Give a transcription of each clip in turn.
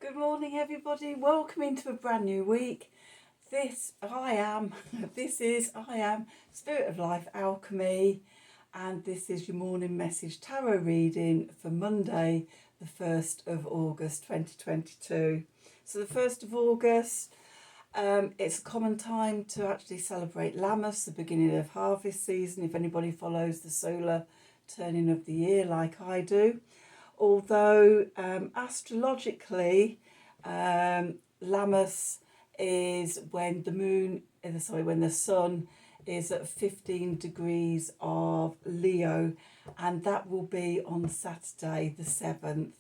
Good morning, everybody. Welcome into a brand new week. I am Spirit of Life Alchemy, and this is your morning message tarot reading for Monday, the 1st of August 2022. So, the 1st of August, it's a common time to actually celebrate Lammas, the beginning of harvest season, if anybody follows the solar turning of the year like I do. Although astrologically, Lammas is when when the sun is at 15 degrees of Leo, and that will be on Saturday the 7th.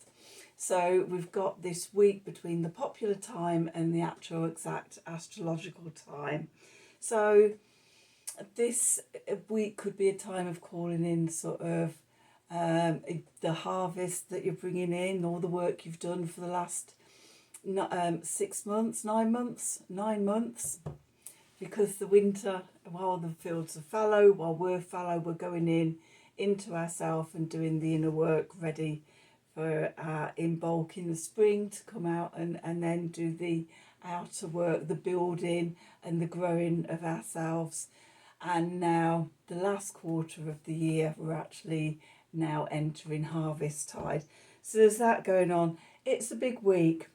So we've got this week between the popular time and the actual exact astrological time. So this week could be a time of calling in sort of the harvest that you're bringing in, all the work you've done for the last 6 months, 9 months, because the winter, while the fields are fallow, while we're fallow, we're going into ourselves and doing the inner work, ready for in bulk in the spring to come out and then do the outer work, the building and the growing of ourselves. And now the last quarter of the year, we're actually now entering harvest tide. So there's that going on. It's a big week.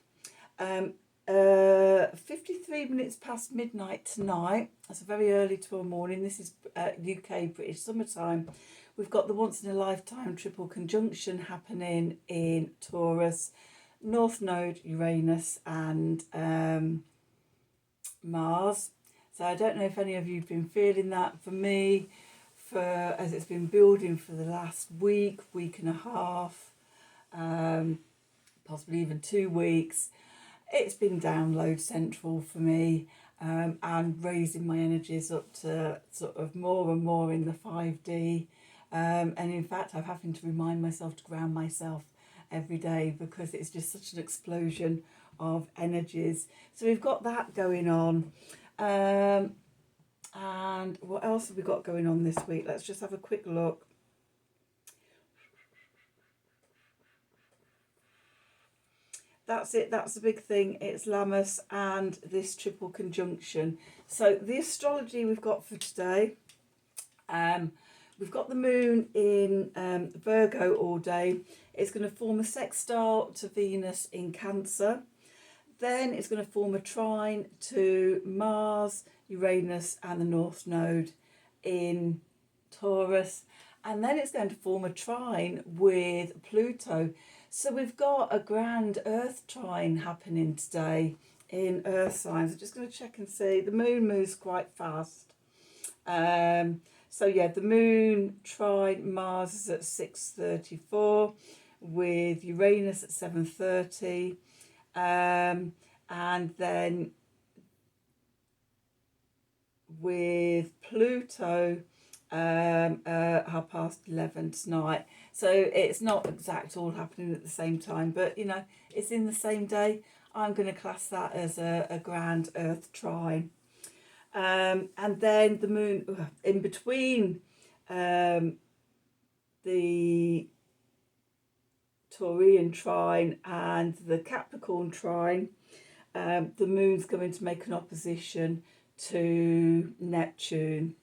53 minutes past midnight tonight. That's very early tomorrow morning. This is UK British summertime. We've got the once in a lifetime triple conjunction happening in Taurus, North Node, Uranus and Mars. So I don't know if any of you have been feeling that. For me, as it's been building for the last week and a half, possibly even 2 weeks, it's been download central for me, and raising my energies up to sort of more and more in the 5D. And in fact, I'm having to remind myself to ground myself every day because it's just such an explosion of energies. So we've got that going on. And what else have we got going on this week? Let's just have a quick look. That's it. That's the big thing. It's Lammas and this triple conjunction. So the astrology we've got for today, we've got the moon in Virgo all day. It's going to form a sextile to Venus in Cancer. Then it's going to form a trine to Mars, Uranus and the North Node in Taurus. And then it's going to form a trine with Pluto. So we've got a grand Earth trine happening today in Earth signs. I'm just going to check and see. The moon moves quite fast. So yeah, the moon trine Mars is at 6:34 with Uranus at 7:30. And then with Pluto 11:30 tonight. So it's not exact all happening at the same time, but you know, it's in the same day. I'm going to class that as a grand Earth trine. And then the moon in between the Taurian trine and the Capricorn trine, the moon's going to make an opposition to Neptune.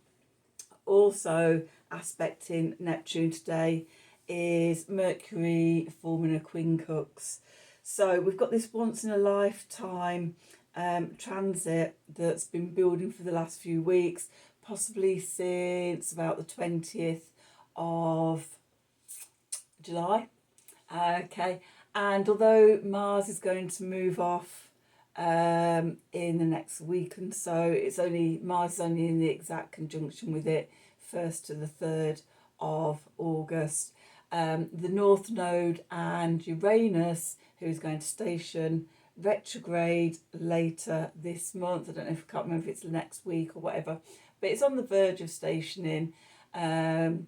Also aspecting Neptune today is Mercury forming a quincunx. So we've got this once in a lifetime transit that's been building for the last few weeks, possibly since about the 20th of July. Okay, and although Mars is going to move off in the next week and so, Mars is only in the exact conjunction with it 1st to the 3rd of August. The North Node and Uranus, who is going to station retrograde later this month. I don't know if I can't remember if it's the next week or whatever, but it's on the verge of stationing. So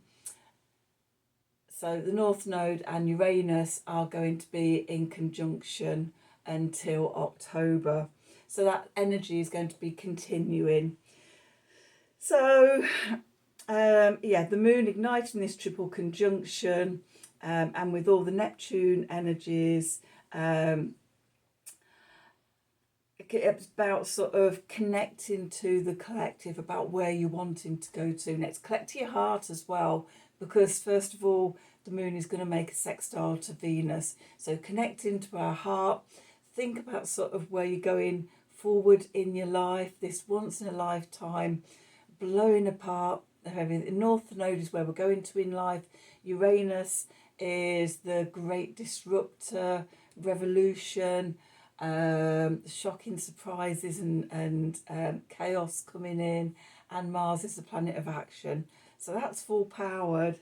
the North Node and Uranus are going to be in conjunction until October. So that energy is going to be continuing. So, the moon igniting this triple conjunction, and with all the Neptune energies it's about sort of connecting to the collective, about where you're wanting to go to next. Collect to your heart as well, because first of all, the moon is going to make a sextile to Venus. So connecting to our heart, think about sort of where you're going forward in your life, this once in a lifetime, blowing apart everything. The North Node is where we're going to in life. Uranus is the great disruptor, revolution, shocking surprises and chaos coming in, and Mars is the planet of action. So that's full powered.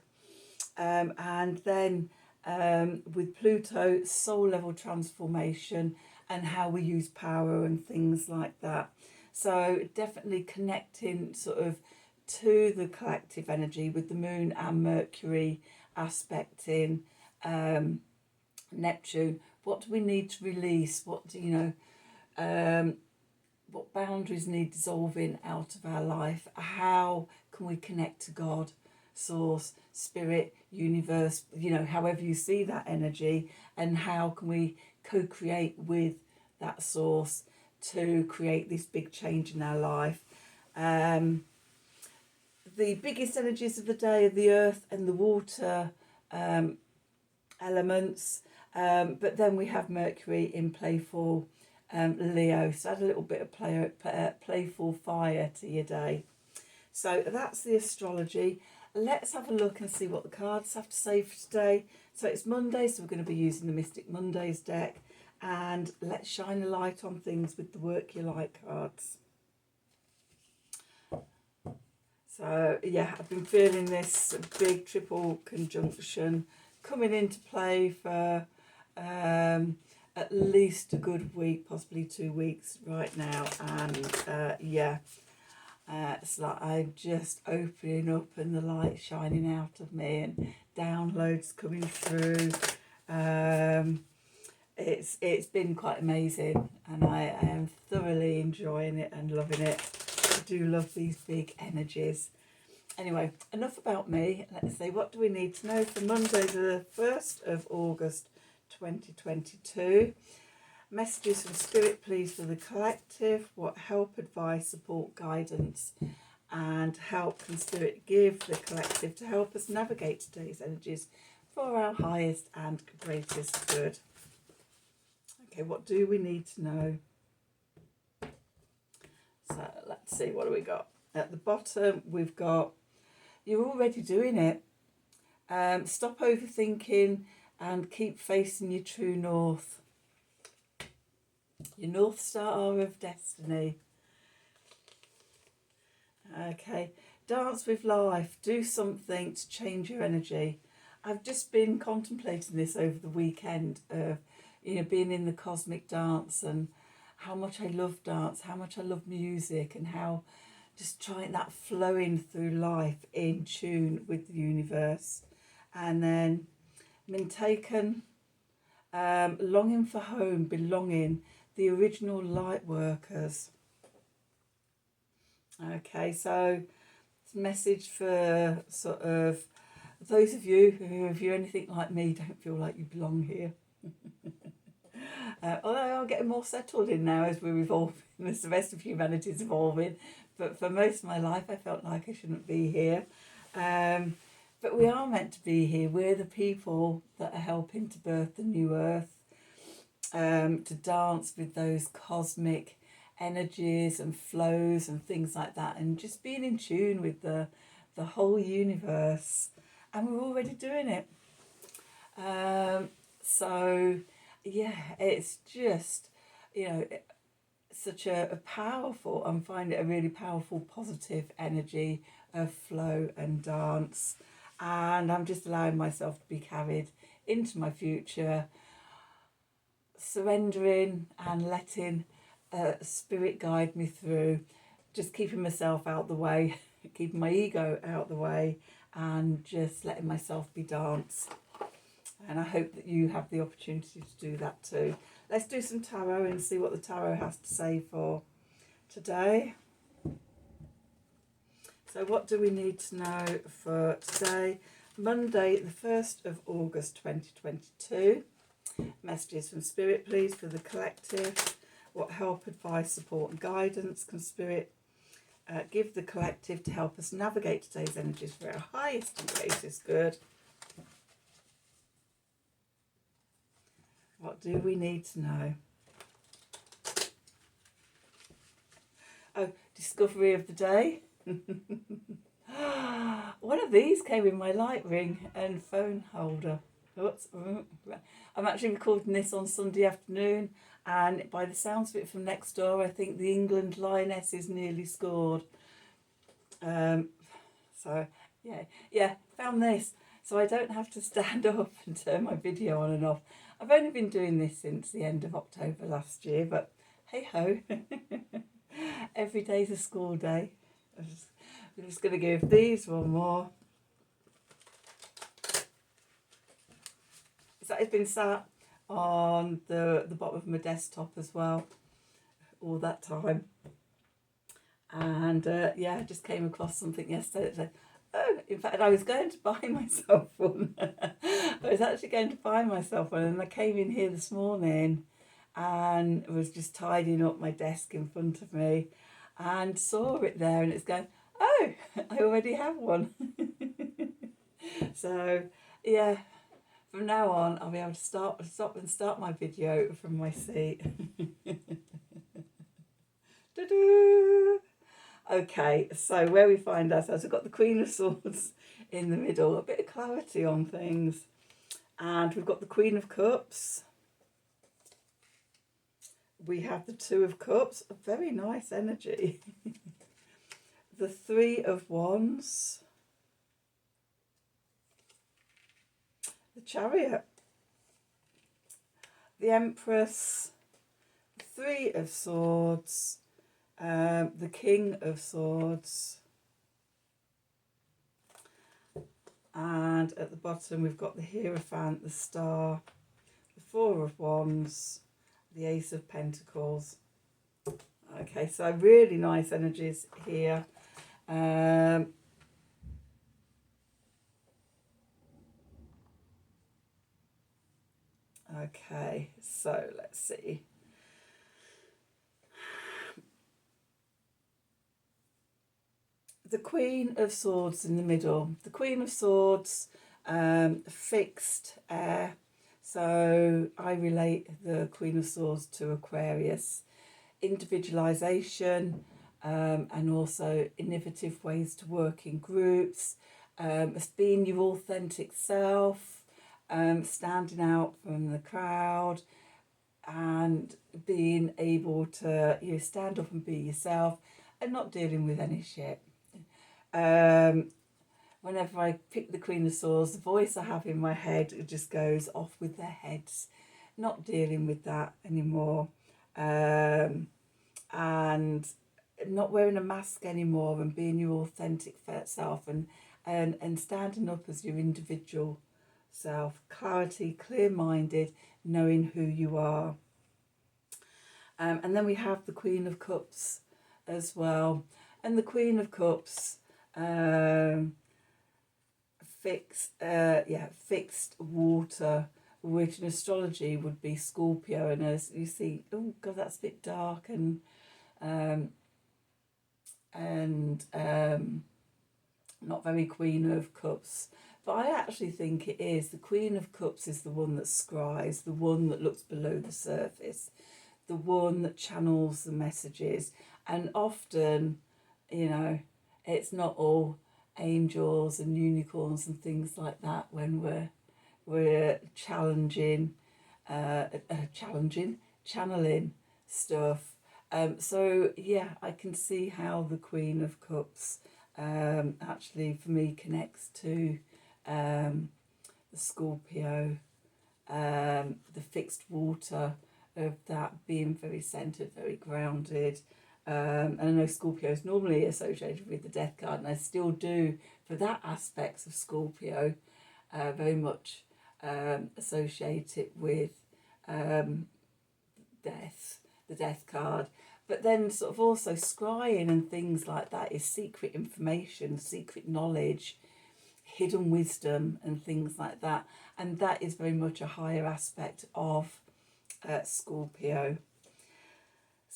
And then with Pluto, soul level transformation and how we use power and things like that. So definitely connecting sort of to the collective energy with the moon and Mercury aspecting Neptune. What do we need to release? What do you know? What boundaries need dissolving out of our life? How can we connect to God, source, spirit, universe, you know, however you see that energy, and how can we co-create with that source to create this big change in our life? The biggest energies of the day are the earth and the water elements, but then we have Mercury in playful Leo, so add a little bit of playful fire to your day. So that's the astrology. Let's have a look and see what the cards have to say for today. So it's Monday, so we're going to be using the Mystic Mondays deck, and let's shine a light on things with the Work You Like cards. So yeah, I've been feeling this big triple conjunction coming into play for at least a good week, possibly 2 weeks right now, and yeah, it's like I'm just opening up and the light shining out of me and downloads coming through. It's been quite amazing, and I am thoroughly enjoying it and loving it. I do love these big energies. Anyway, enough about me. Let's see, what do we need to know for Monday the 1st of August 2022? Messages from Spirit, please, for the collective. What help, advice, support, guidance, and help can Spirit give the collective to help us navigate today's energies for our highest and greatest good? Okay, what do we need to know? So let's see, what do we got? At the bottom, we've got, you're already doing it. Stop overthinking and keep facing your true north. Your North Star of destiny. Okay, dance with life. Do something to change your energy. I've just been contemplating this over the weekend of, you know, being in the cosmic dance and how much I love dance, how much I love music, and how just trying that flowing through life in tune with the universe. And then been taken, longing for home, belonging, the original light workers. Okay, so it's a message for sort of those of you who, if you're anything like me, don't feel like you belong here. Although I'm getting more settled in now as we're evolving, as the rest of humanity is evolving. But for most of my life, I felt like I shouldn't be here. But we are meant to be here. We're the people that are helping to birth the new earth, to dance with those cosmic energies and flows and things like that, and just being in tune with the whole universe. And we're already doing it. So yeah, it's just, you know, such a powerful, I'm finding it a really powerful positive energy of flow and dance, and I'm just allowing myself to be carried into my future, surrendering and letting spirit guide me through, just keeping myself out the way, keeping my ego out the way, and just letting myself be danced. And I hope that you have the opportunity to do that too. Let's do some tarot and see what the tarot has to say for today. So what do we need to know for today? Monday, the 1st of August 2022. Messages from Spirit, please, for the collective. What help, advice, support and guidance can Spirit give the collective to help us navigate today's energies for our highest and greatest good? What do we need to know? Oh, discovery of the day. One of these came in my light ring and phone holder. Oops. I'm actually recording this on Sunday afternoon, and by the sounds of it from next door, I think the England Lionesses nearly scored. So yeah, found this. So I don't have to stand up and turn my video on and off. I've only been doing this since the end of October last year, but hey ho. Every day's a school day. I'm just going to give these one more. So it's been sat on the bottom of my desktop as well all that time. And yeah, I just came across something yesterday that said, oh, in fact, I was going to buy myself one. I was actually going to buy myself one, and I came in here this morning and was just tidying up my desk in front of me and saw it there, and it's going, oh, I already have one. So yeah, from now on I'll be able to stop and start my video from my seat. Okay, so where we find ourselves, we've got the Queen of Swords in the middle, a bit of clarity on things, and we've got the Queen of Cups. We have the Two of Cups, a very nice energy. The Three of Wands. The Chariot. The Empress. Three of Swords. The King of Swords. And at the bottom we've got the Hierophant, the Star, the Four of Wands, the Ace of Pentacles. Okay, so really nice energies here. Okay, so let's see. The Queen of Swords in the middle. The Queen of Swords, fixed air. So I relate the Queen of Swords to Aquarius. Individualisation, and also innovative ways to work in groups. As being your authentic self, standing out from the crowd, and being able to stand up and be yourself and not dealing with any shit. Whenever I pick the Queen of Swords, the voice I have in my head, it just goes off with their heads, not dealing with that anymore, and not wearing a mask anymore, and being your authentic self, and standing up as your individual self. Clarity, clear-minded, knowing who you are. And then we have the Queen of Cups as well, and the Queen of Cups, fixed water, which in astrology would be Scorpio, and as you see, oh god, that's a bit dark, and not very Queen of Cups, but I actually think it is. The Queen of Cups is the one that scries, the one that looks below the surface, the one that channels the messages, and often, it's not all angels and unicorns and things like that when we're channeling stuff. So yeah, I can see how the Queen of Cups actually for me connects to the Scorpio, the fixed water of that being very centered, very grounded. And I know Scorpio is normally associated with the death card, and I still do, for that aspects of Scorpio, very much associate it with death, the death card. But then sort of also scrying and things like that is secret information, secret knowledge, hidden wisdom and things like that. And that is very much a higher aspect of Scorpio.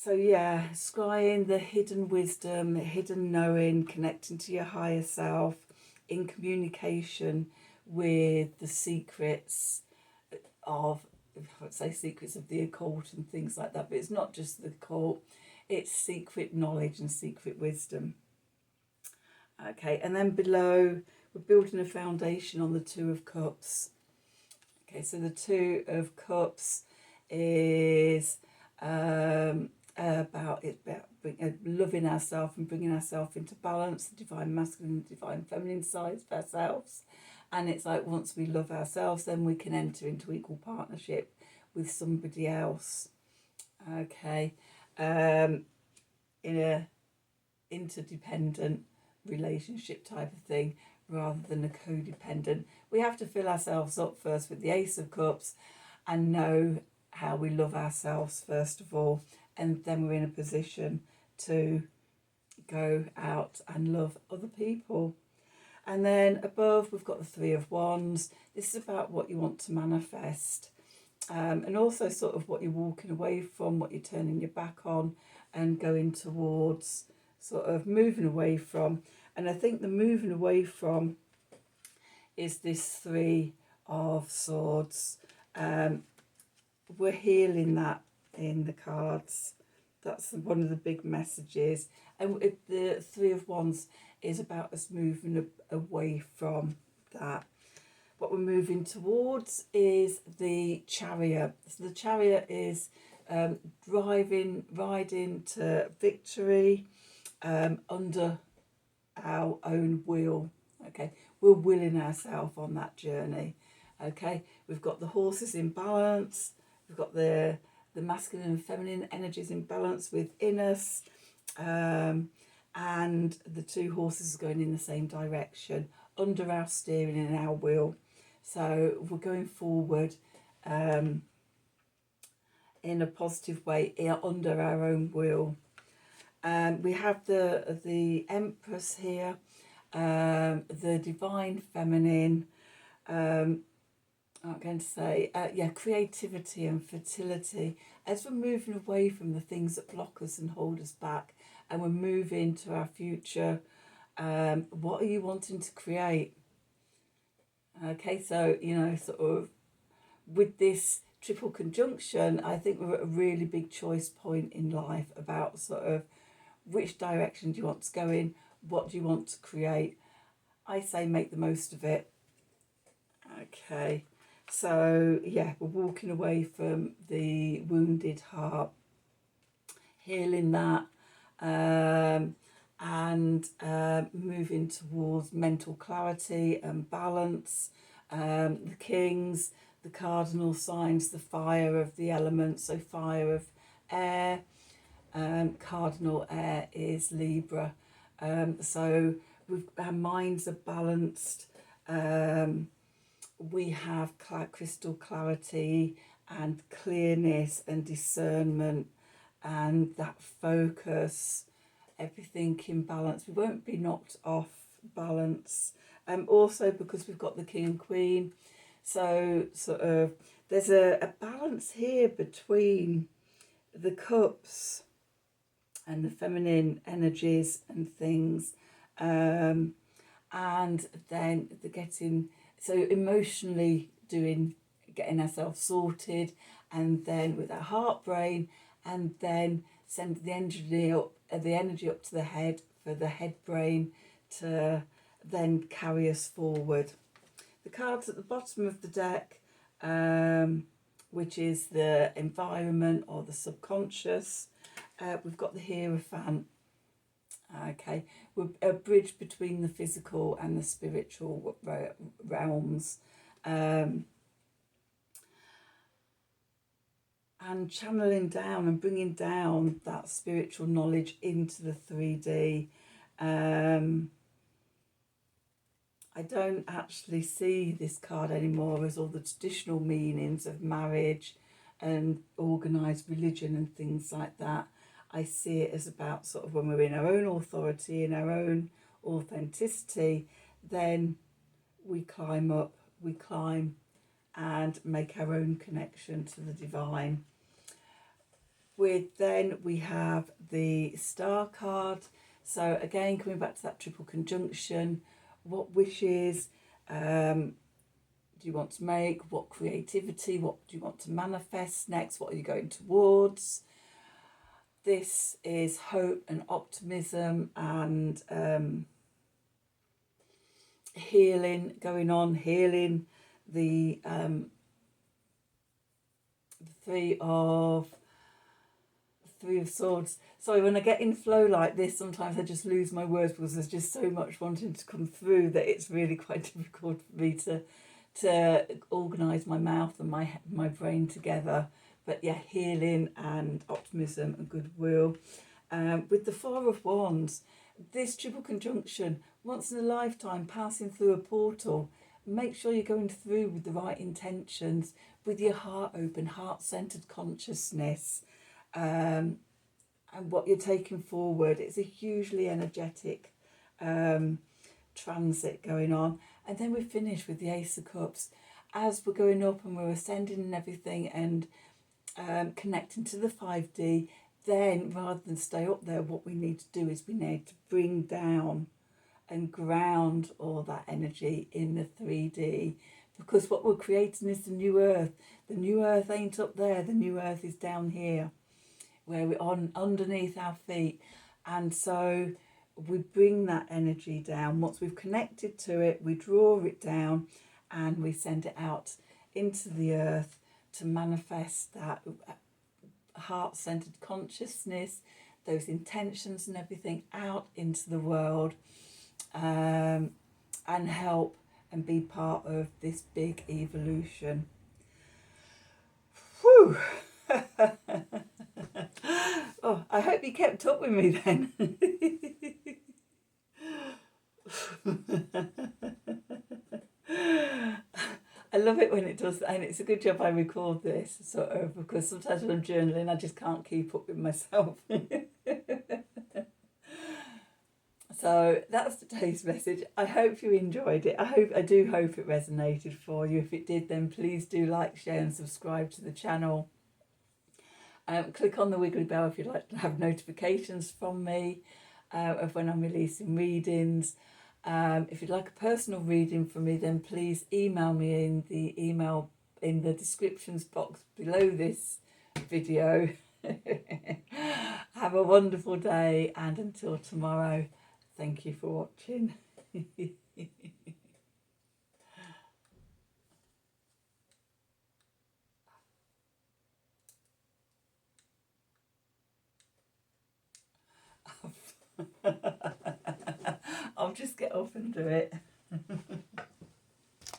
So yeah, scrying the hidden wisdom, the hidden knowing, connecting to your higher self, in communication with the secrets of, I'd say secrets of the occult and things like that, but it's not just the occult, it's secret knowledge and secret wisdom. Okay, and then below, we're building a foundation on the Two of Cups. Okay, so the Two of Cups is about loving ourselves and bringing ourselves into balance, the divine masculine and divine feminine sides of ourselves. And it's like once we love ourselves, then we can enter into equal partnership with somebody else. Okay, in a interdependent relationship type of thing rather than a codependent. We have to fill ourselves up first with the Ace of Cups and know how we love ourselves first of all, and then we're in a position to go out and love other people. And then above we've got the Three of Wands. This is about what you want to manifest, and also sort of what you're walking away from, what you're turning your back on and going towards, sort of moving away from. And I think the moving away from is this Three of Swords. We're healing that in the cards. That's one of the big messages. And the Three of Wands is about us moving away from that. What we're moving towards is the Chariot. So the Chariot is riding to victory under our own will. Okay, we're willing ourselves on that journey. Okay, we've got the horses in balance. We've got the masculine and feminine energies in balance within us, and the two horses are going in the same direction under our steering and our will. So we're going forward in a positive way under our own will. We have the Empress here, the divine feminine. I'm going to say, creativity and fertility. As we're moving away from the things that block us and hold us back, and we're moving to our future, what are you wanting to create? Okay, so, sort of with this triple conjunction, I think we're at a really big choice point in life about sort of which direction do you want to go in, what do you want to create. I say make the most of it. Okay. So, yeah, we're walking away from the wounded heart, healing that, and moving towards mental clarity and balance. The kings, the cardinal signs, the fire of the elements, so fire of air, cardinal air is Libra. So our minds are balanced. We have crystal clarity and clearness and discernment and that focus, everything in balance. We won't be knocked off balance. Also because we've got the King and Queen. So sort of there's a balance here between the cups and the feminine energies and things. And then the getting... So emotionally getting ourselves sorted, and then with our heart, brain, and then send the energy up to the head for the head brain to then carry us forward. The cards at the bottom of the deck, which is the environment or the subconscious, we've got the Hierophant. Okay, we're a bridge between the physical and the spiritual realms, and channeling down and bringing down that spiritual knowledge into the 3D. I don't actually see this card anymore as all the traditional meanings of marriage and organised religion and things like that. I see it as about sort of when we're in our own authority, in our own authenticity, then we climb and make our own connection to the divine. Then we have the star card. So again, coming back to that triple conjunction, what wishes do you want to make? What creativity? What do you want to manifest next? What are you going towards? This is hope and optimism and healing going on, healing the three of Swords. Sorry, when I get in flow like this, sometimes I just lose my words because there's just so much wanting to come through that it's really quite difficult for me to organise my mouth and my brain together. But yeah, healing and optimism and goodwill. With the Four of Wands, this triple conjunction, once in a lifetime, passing through a portal. Make sure you're going through with the right intentions, with your heart open, heart-centered consciousness. And what you're taking forward. It's a hugely energetic transit going on. And then we finish with the Ace of Cups. As we're going up and we're ascending and everything and connecting to the 5D, then rather than stay up there, what we need to do is we need to bring down and ground all that energy in the 3D, because what we're creating is the new earth. The new earth ain't up there, the new earth is down here, where we're on underneath our feet. And so we bring that energy down. Once we've connected to it, we draw it down and we send it out into the earth to manifest that heart-centered consciousness, those intentions and everything out into the world, and help and be part of this big evolution. Whew. Oh, I hope you kept up with me then. I love it when it does, and it's a good job I record this, sort of, because sometimes when I'm journaling, I just can't keep up with myself. So that's today's message. I hope you enjoyed it. I do hope it resonated for you. If it did, then please do like, share and subscribe to the channel. Click on the wiggly bell if you'd like to have notifications from me of when I'm releasing readings. If you'd like a personal reading from me, then please email me in the email in the descriptions box below this video. Have a wonderful day, and until tomorrow, thank you for watching. I'll just get off and do it.